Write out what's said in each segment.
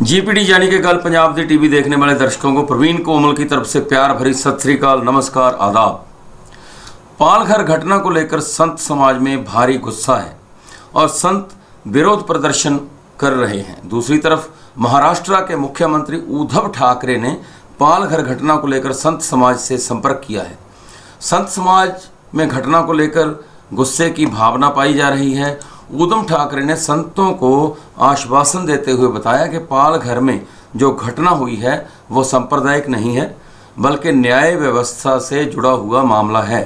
GPD यानी कि कल पंजाब दी टीवी देखने वाले दर्शकों को प्रवीण कोमल की तरफ से प्यार भरी सत श्री अकाल, नमस्कार, आदाब। पालघर घटना को लेकर संत समाज में भारी गुस्सा है और संत विरोध प्रदर्शन कर रहे हैं। दूसरी तरफ महाराष्ट्र के मुख्यमंत्री उद्धव ठाकरे ने पालघर घटना को लेकर संत समाज से संपर्क किया है। संत समाज में घटना को लेकर गुस्से की भावना पाई जा रही है। उद्धव ठाकरे ने संतों को आश्वासन देते हुए बताया कि पालघर में जो घटना हुई है वो सांप्रदायिक नहीं है बल्कि न्याय व्यवस्था से जुड़ा हुआ मामला है।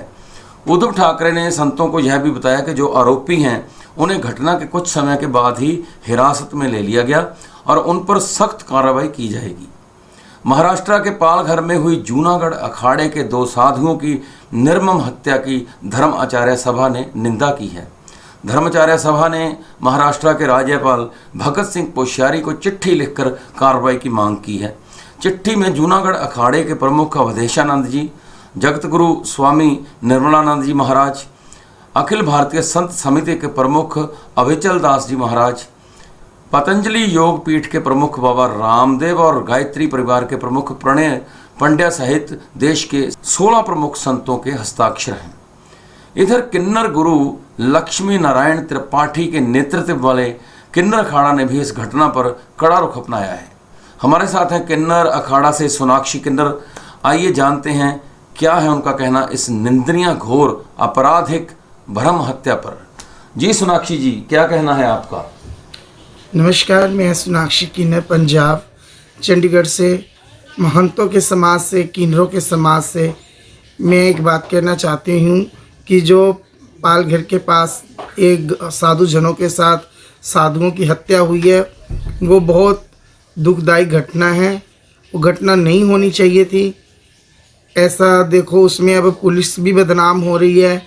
उद्धव ठाकरे ने संतों को यह भी बताया कि जो आरोपी हैं उन्हें घटना के कुछ समय के बाद ही हिरासत में ले लिया गया और उन पर सख्त कार्रवाई की जाएगी। महाराष्ट्र के पालघर में हुई जूनागढ़ अखाड़े के 2 साधुओं की निर्मम हत्या की धर्माचार्य सभा ने निंदा की है। धर्माचार्य सभा ने महाराष्ट्र के राज्यपाल भगत सिंह कोश्यारी को चिट्ठी लिखकर कार्रवाई की मांग की है। चिट्ठी में जूनागढ़ अखाड़े के प्रमुख अवधेशानंद जी, जगत गुरु स्वामी निर्मलानंद जी महाराज, अखिल भारतीय संत समिति के प्रमुख अविचल दास जी महाराज, पतंजलि योग पीठ के प्रमुख बाबा रामदेव और गायत्री परिवार के प्रमुख प्रणय पंड्या सहित देश के 16 प्रमुख संतों के हस्ताक्षर हैं। इधर किन्नर गुरु लक्ष्मी नारायण त्रिपाठी के नेतृत्व वाले किन्नर अखाड़ा ने भी इस घटना पर कड़ा रुख अपनाया है। हमारे साथ हैं किन्नर अखाड़ा से सोनाक्षी किन्नर। आइए जानते हैं क्या है उनका कहना इस निंदनीय घोर आपराधिक भ्रम हत्या पर। जी सोनाक्षी जी, क्या कहना है आपका? नमस्कार, मैं सोनाक्षी किन्नर पंजाब चंडीगढ़ से महंतों के समाज से, किन्नरों के समाज से मैं एक बात कहना चाहती हूँ कि जो पालघर के पास एक साधु जनों के साथ साधुओं की हत्या हुई है वो बहुत दुखदायी घटना है। वो घटना नहीं होनी चाहिए थी। ऐसा देखो, उसमें अब पुलिस भी बदनाम हो रही है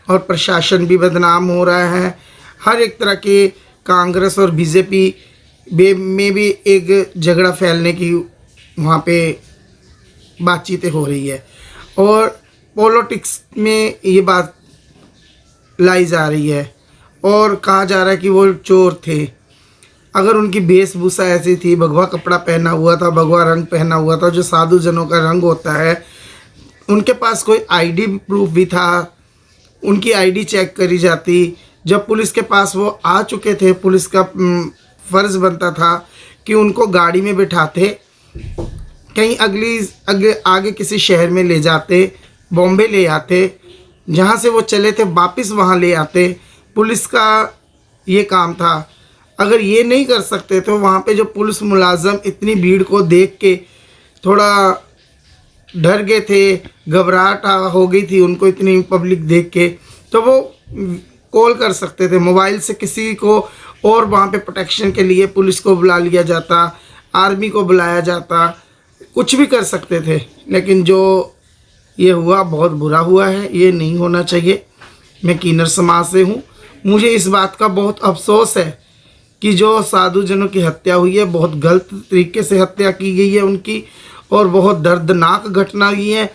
और प्रशासन भी बदनाम हो रहा है। हर एक तरह के कांग्रेस और बीजेपी में भी एक झगड़ा फैलने की वहाँ पे बातचीतें हो रही है और पॉलिटिक्स में ये बात लाई जा रही है और कहा जा रहा है कि वो चोर थे। अगर उनकी वेशभूषा ऐसी थी, भगवा कपड़ा पहना हुआ था, भगवा रंग पहना हुआ था, जो साधु जनों का रंग होता है, उनके पास कोई आईडी प्रूफ भी था, उनकी आईडी चेक करी जाती। जब पुलिस के पास वो आ चुके थे, पुलिस का फ़र्ज़ बनता था कि उनको गाड़ी में बिठाते, कहीं आगे किसी शहर में ले जाते, बॉम्बे ले आते, जहाँ से वो चले थे वापस वहाँ ले आते। पुलिस का ये काम था। अगर ये नहीं कर सकते तो वहाँ पे जो पुलिस मुलाजम इतनी भीड़ को देख के थोड़ा डर गए थे, घबराहट हो गई थी उनको इतनी पब्लिक देख के, तो वो कॉल कर सकते थे मोबाइल से किसी को और वहाँ पे प्रोटेक्शन के लिए पुलिस को बुला लिया जाता, आर्मी को बुलाया जाता, कुछ भी कर सकते थे। लेकिन जो ये हुआ बहुत बुरा हुआ है, ये नहीं होना चाहिए। मैं किन्नर समाज से हूँ। मुझे इस बात का बहुत अफसोस है कि जो साधु जनों की हत्या हुई है, बहुत गलत तरीके से हत्या की गई है उनकी और बहुत दर्दनाक घटना हुई है।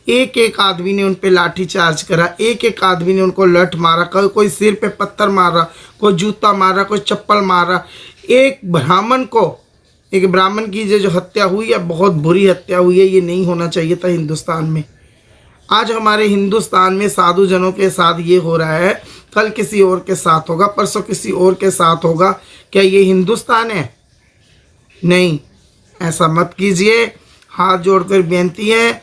एक एक आदमी ने उन पे लाठी चार्ज करा, एक एक आदमी ने उनको लठ मारा, कोई सिर पे पत्थर मारा, कोई जूता मारा, कोई चप्पल मारा। एक ब्राह्मण की जो हत्या हुई है, बहुत बुरी हत्या हुई है। ये नहीं होना चाहिए था हिंदुस्तान में। आज हमारे हिंदुस्तान में साधु जनों के साथ ये हो रहा है, कल किसी और के साथ होगा, परसों किसी और के साथ होगा। क्या ये हिंदुस्तान है? नहीं, ऐसा मत कीजिए। हाथ जोड़कर बेनती है,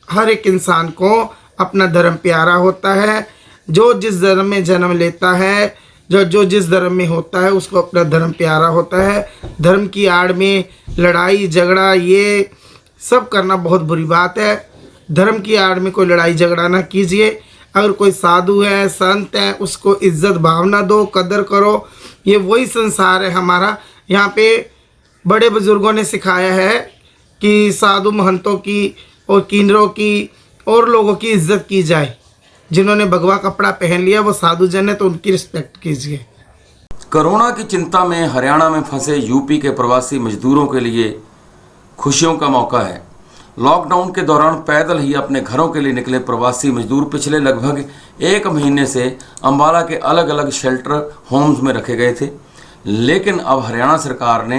हर एक इंसान को अपना धर्म प्यारा होता है। जो जिस धर्म में जन्म लेता है, जो जिस धर्म में होता है, उसको अपना धर्म प्यारा होता है। धर्म की आड़ में लड़ाई झगड़ा ये सब करना बहुत बुरी बात है। धर्म की आड़ में कोई लड़ाई झगड़ा ना कीजिए। अगर कोई साधु है, संत है, उसको इज्जत भावना दो, कदर करो। ये वही संसार है हमारा। यहाँ पे बड़े बुजुर्गों ने सिखाया है कि साधु महंतों की और किन्नरों की और लोगों की इज्जत की जाए। जिन्होंने भगवा कपड़ा पहन लिया वो साधु जन है, तो उनकी रिस्पेक्ट कीजिए। कोरोना की चिंता में हरियाणा में फंसे यूपी के प्रवासी मजदूरों के लिए खुशियों का मौका है। लॉकडाउन के दौरान पैदल ही अपने घरों के लिए निकले प्रवासी मजदूर पिछले लगभग 1 महीने से अंबाला के अलग अलग शेल्टर होम्स में रखे गए थे। लेकिन अब हरियाणा सरकार ने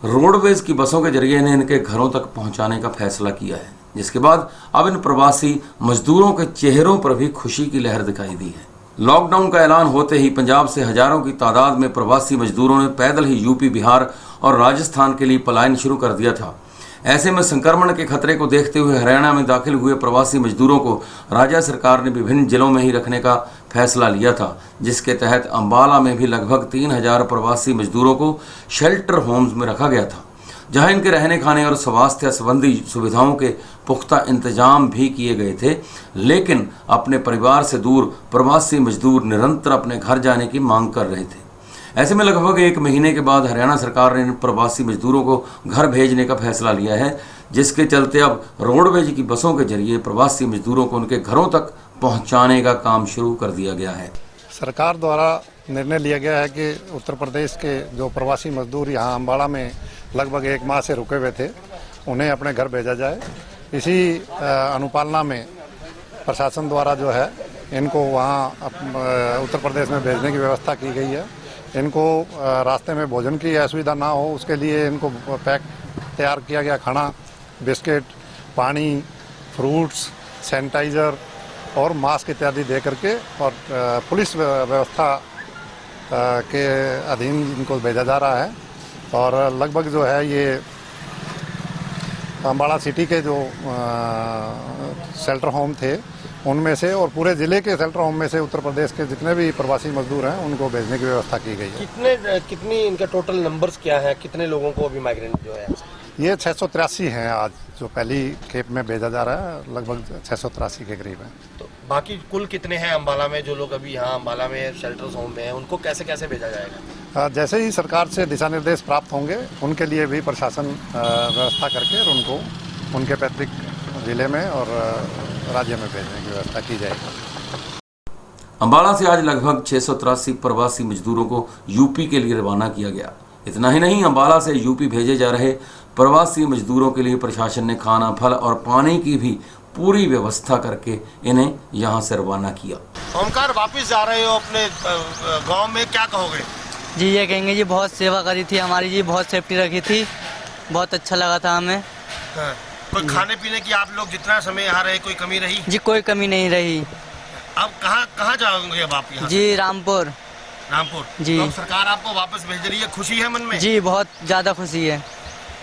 रोडवेज की बसों के जरिए इन्हें इनके घरों तक पहुंचाने का फैसला किया है, जिसके बाद अब इन प्रवासी मजदूरों के चेहरों पर भी खुशी की लहर दिखाई दी है। लॉकडाउन का ऐलान होते ही पंजाब से हजारों की तादाद में प्रवासी मजदूरों ने पैदल ही यूपी, बिहार और राजस्थान के लिए पलायन शुरू कर दिया था। ऐसे में संक्रमण के खतरे को देखते हुए हरियाणा में दाखिल हुए प्रवासी मजदूरों को राज्य सरकार ने विभिन्न जिलों में ही रखने का फैसला लिया था, जिसके तहत अंबाला में भी लगभग 3000 प्रवासी मजदूरों को शेल्टर होम्स में रखा गया था, जहां इनके रहने खाने और स्वास्थ्य संबंधी सुविधाओं के पुख्ता इंतजाम भी किए गए थे। लेकिन अपने परिवार से दूर प्रवासी मजदूर निरंतर अपने घर जाने की मांग कर रहे थे। ऐसे में लगभग 1 महीने के बाद हरियाणा सरकार ने इन प्रवासी मजदूरों को घर भेजने का फैसला लिया है, जिसके चलते अब रोडवेज की बसों के जरिए प्रवासी मजदूरों को उनके घरों तक पहुंचाने का काम शुरू कर दिया गया है। सरकार द्वारा निर्णय लिया गया है कि उत्तर प्रदेश के जो प्रवासी मजदूर यहाँ अम्बाड़ा में लगभग 1 माह से रुके हुए थे, उन्हें अपने घर भेजा जाए। इसी अनुपालना में प्रशासन द्वारा जो है इनको वहाँ उत्तर प्रदेश में भेजने की व्यवस्था की गई है। इनको रास्ते में भोजन की असुविधा ना हो, उसके लिए इनको पैक तैयार किया गया खाना, बिस्किट, पानी, फ्रूट्स, सैनिटाइज़र और मास्क इत्यादि दे करके और पुलिस व्यवस्था के अधीन इनको भेजा जा रहा है। और लगभग जो है ये अम्बाड़ा सिटी के जो शेल्टर होम थे उनमें से और पूरे ज़िले के शेल्टर होम में से उत्तर प्रदेश के जितने भी प्रवासी मजदूर हैं उनको भेजने की व्यवस्था की गई है। कितनी इनका टोटल नंबर्स क्या है, कितने लोगों को अभी माइग्रेंट जो है? ये 683 हैं आज जो पहली खेप में भेजा जा रहा है, लगभग 683 के करीब है। तो बाकी कुल कितने हैं अम्बाला में जो लोग अभी यहाँ अम्बाला में शेल्टर्स होम में हैं, उनको कैसे कैसे भेजा जाएगा? जैसे ही सरकार से दिशा निर्देश प्राप्त होंगे उनके लिए भी प्रशासन व्यवस्था करके और उनको उनके पैतृक जिले में और राज्य में भेजने की व्यवस्था की जाएगी। अम्बाला से आज लगभग 683 प्रवासी मजदूरों को यूपी के लिए रवाना किया गया। इतना ही नहीं, अम्बाला से यूपी भेजे जा रहे प्रवासी मजदूरों के लिए प्रशासन ने खाना, फल और पानी की भी पूरी व्यवस्था करके इन्हें यहाँ से रवाना किया। ओमकार, वापस जा रहे हो अपने गांव में, क्या कहोगे? जी ये कहेंगे जी बहुत सेवा करी थी हमारी, जी बहुत सेफ्टी रखी थी, बहुत अच्छा लगा था हमें। हाँ। कोई खाने पीने की आप लोग जितना समय यहाँ रहे कोई कमी रही? जी कोई कमी नहीं रही। अब कहाँ जाओगे अब आप यहाँ? जी रामपुर जी। तो सरकार आपको वापस भेज रही है, खुशी है मन में? जी बहुत ज़्यादा खुशी है।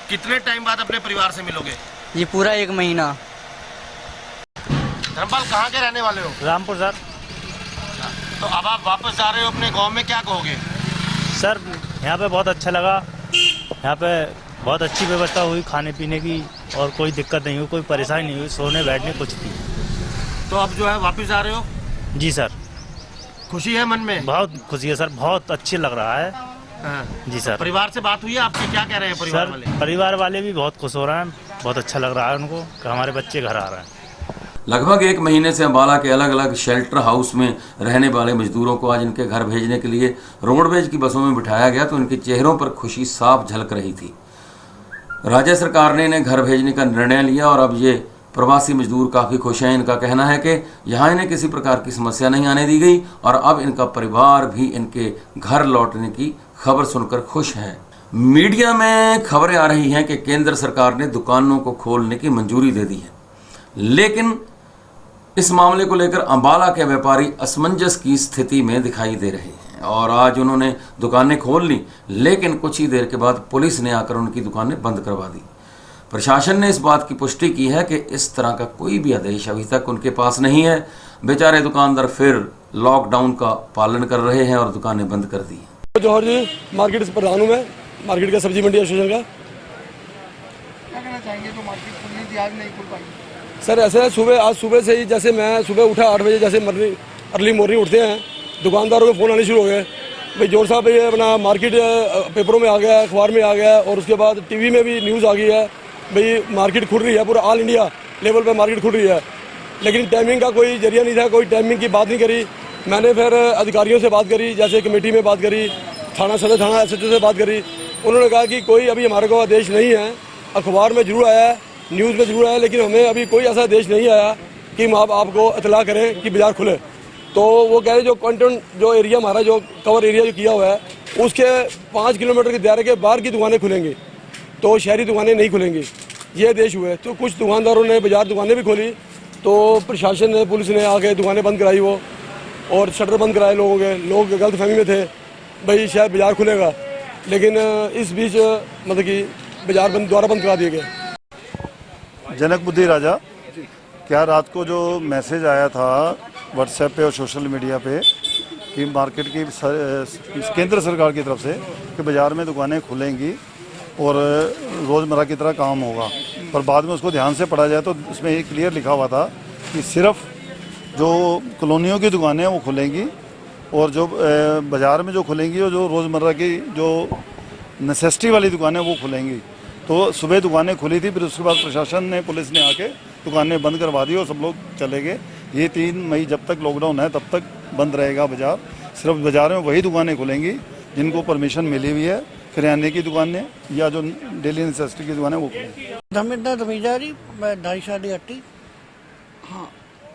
कितने टाइम बाद अपने परिवार से मिलोगे? जी पूरा 1 महीना। धर्मपाल, कहाँ के रहने वाले हो? रामपुर सर। तो अब आप वापस जा रहे हो अपने गाँव में, क्या कहोगे? सर यहाँ पे बहुत अच्छा लगा, यहाँ पे बहुत अच्छी व्यवस्था हुई खाने पीने की और कोई दिक्कत नहीं हुई, कोई परेशानी नहीं हुई, सोने बैठने कुछ थी। तो अब जो है वापस जा रहे हो? जी सर। खुशी है मन में? बहुत खुशी है सर, बहुत अच्छी लग रहा है। हाँ। जी सर। परिवार से बात हुई है आपकी, क्या कह रहे हैं परिवार वाले? सर परिवार वाले भी बहुत खुश हो रहे हैं, बहुत अच्छा लग रहा है उनको कि हमारे बच्चे घर आ रहे हैं। लगभग 1 महीने से अम्बाला के अलग अलग शेल्टर हाउस में रहने वाले मजदूरों को आज इनके घर भेजने के लिए रोडवेज की बसों में बिठाया गया, तो उनके चेहरों पर खुशी साफ झलक रही थी। राज्य सरकार ने इन्हें घर भेजने का निर्णय लिया और अब ये प्रवासी मजदूर काफ़ी खुश हैं। इनका कहना है कि यहाँ इन्हें किसी प्रकार की समस्या नहीं आने दी गई और अब इनका परिवार भी इनके घर लौटने की खबर सुनकर खुश है। मीडिया में खबरें आ रही हैं कि केंद्र सरकार ने दुकानों को खोलने की मंजूरी दे दी है, लेकिन इस मामले को लेकर अम्बाला के व्यापारी असमंजस की स्थिति में दिखाई दे रहे हैं और आज उन्होंने दुकानें खोल ली, लेकिन कुछ ही देर के बाद पुलिस ने आकर उनकी दुकानें बंद करवा दी। प्रशासन ने इस बात की पुष्टि की है कि इस तरह का कोई भी आदेश अभी तक उनके पास नहीं है। बेचारे दुकानदार फिर लॉकडाउन का पालन कर रहे हैं और दुकानें बंद कर दी। जौहर जी मार्केट से प्रधान हूँ मैं, मार्केट का सब्जी मंडी एसोसिएशन का। क्या कहना चाहेंगे जो मार्केट खुलनी थी आज नहीं खुल पाई? सर ऐसे है, आज सुबह से ही जैसे मैं सुबह उठा 8 बजे, जैसे अर्ली मॉर्निंग उठते हैं, दुकानदारों के फ़ोन आने शुरू हो गए, भाई जोर साहब ये अपना मार्केट पेपरों में आ गया, अखबार में आ गया और उसके बाद टीवी में भी न्यूज़ आ गई है, भाई मार्केट खुल रही है, पूरा ऑल इंडिया लेवल पर मार्केट खुल रही है। लेकिन टाइमिंग का कोई जरिया नहीं था, कोई टाइमिंग की बात नहीं करी। मैंने फिर अधिकारियों से बात करी, जैसे कमेटी में बात करी, थाना सदर थाना SHO से बात करी। उन्होंने कहा कि कोई अभी हमारे को आदेश नहीं है, अखबार में जरूर आया है, न्यूज़ में जरूर आया, लेकिन हमें अभी कोई ऐसा आदेश नहीं आया कि हम आपको इतला करें कि बाज़ार खुले। तो वो कह रहे जो कंटेंट जो एरिया हमारा जो कवर एरिया जो किया हुआ है उसके 5 किलोमीटर के दायरे के बाहर की दुकानें खुलेंगी, तो शहरी दुकानें नहीं खुलेंगी। ये देश हुए तो कुछ दुकानदारों ने बाजार दुकानें भी खोली, तो प्रशासन ने, पुलिस ने आके दुकानें बंद कराई वो, और शटर बंद कराए लोगों के। लोग गलत फहमी में थे भाई शायद बाजार खुलेगा, लेकिन इस बीच मतलब कि बाजार दोबारा बंद करा दिए गए। जनक बुद्धि राजा, क्या रात को जो मैसेज आया था व्हाट्सएप पे और सोशल मीडिया पे कि मार्केट की केंद्र सरकार की तरफ से कि बाज़ार में दुकानें खुलेंगी और रोज़मर्रा की तरह काम होगा, पर बाद में उसको ध्यान से पढ़ा जाए तो उसमें ये क्लियर लिखा हुआ था कि सिर्फ जो कॉलोनियों की दुकानें हैं वो खुलेंगी, और जो बाज़ार में जो खुलेंगी और जो रोज़मर्रा की जो नेसेसिटी वाली दुकानें वो खुलेंगी। तो सुबह दुकानें खुली थी, फिर उसके बाद प्रशासन ने, पुलिस ने आके दुकानें बंद करवा दी और सब लोग चले गए। ये 3 मई जब तक लॉकडाउन है तब तक बंद रहेगा बाज़ार। सिर्फ बाज़ार में वही दुकानें खुलेंगी जिनको परमिशन मिली हुई है, किराने की दुकानें या जो डेली नेसेसिटी की दुकानें वो खुलेंगी। धर्मेंद्र धमीजा जी, मैं ढाई शादी अट्टी। हाँ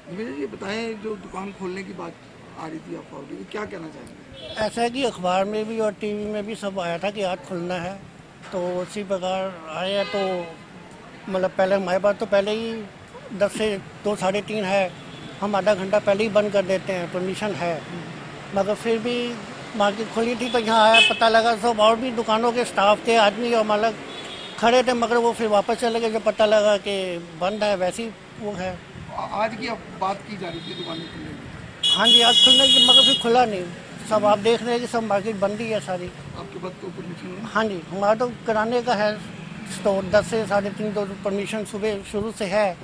धीरेन्द्र जी बताएं, जो दुकान खोलने की बात आ रही थी आपको, क्या कहना चाहेंगे? ऐसा है कि अखबार में भी और टीवी में भी सब आया था कि आज खुलना है, तो उसी प्रकार आए हैं। तो मतलब पहले हमारे पास तो पहले ही 10 से 2 साढ़े 3 है, हम आधा घंटा पहले ही बंद कर देते हैं, परमिशन है। मगर फिर भी मार्केट खुली थी तो यहाँ आया, पता लगा सब और भी दुकानों के स्टाफ थे, आदमी और मतलब खड़े थे, मगर वो फिर वापस चले गए जब पता लगा कि बंद है। वैसे ही वो है। आज की अब बात की जा रही थी दुकानें खुलने की। हाँ जी, आज खुलने की, मगर फिर खुला नहीं। सब आप देख रहे हैं कि सब मार्केट बंद ही है सारी। आपके पास तो परमिशन है? हाँ जी, हमारा तो कराने का है स्टोर 10 से साढ़े 3, तो परमिशन सुबह शुरू से है।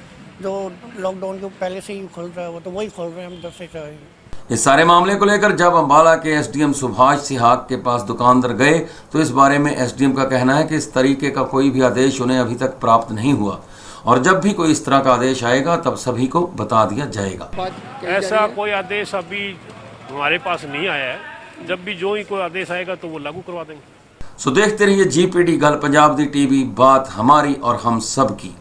जो लॉकडाउन के पहले से ही खुल रहा है वो तो वही खोल रहे हैं हम 10 से 4। इस सारे मामले को लेकर जब अम्बाला के एसडीएम सुभाष सिहाग के पास दुकानदार गए तो इस बारे में एसडीएम का कहना है कि इस तरीके का कोई भी आदेश उन्हें अभी तक प्राप्त नहीं हुआ, और जब भी कोई इस तरह का आदेश आएगा तब सभी को बता दिया जाएगा। ऐसा कोई आदेश अभी हमारे पास नहीं आया है। जब भी जो ही कोई आदेश आएगा तो वो लागू करवा देंगे। सो देखते रहिए जीपीडी गल पंजाब दी टीवी, बात हमारी और हम सब की।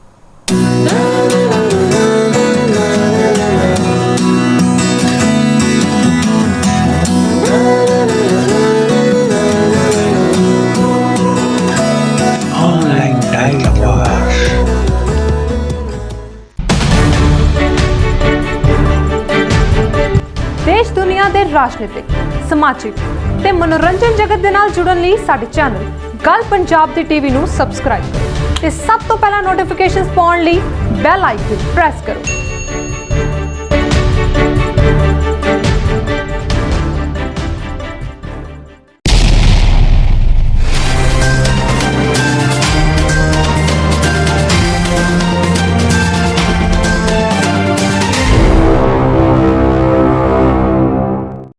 देश दुनिया ਦੇ ਰਾਜਨੀਤਿਕ, ਸਮਾਜਿਕ ਤੇ ਮਨੋਰੰਜਨ ਜਗਤ ਦੇ ਨਾਲ ਜੁੜਨ ਲਈ ਸਾਡੇ ਚੈਨਲ ਗੱਲ ਪੰਜਾਬ ਦੀ ਟੀਵੀ ਨੂੰ ਸਬਸਕ੍ਰਾਈਬ ਕਰੋ ਤੇ ਸਭ ਤੋਂ ਪਹਿਲਾਂ ਨੋਟੀਫਿਕੇਸ਼ਨਸ ਪਾਉਣ ਲਈ ਬੈਲ ਆਈਕਨ ਪ੍ਰੈਸ ਕਰੋ।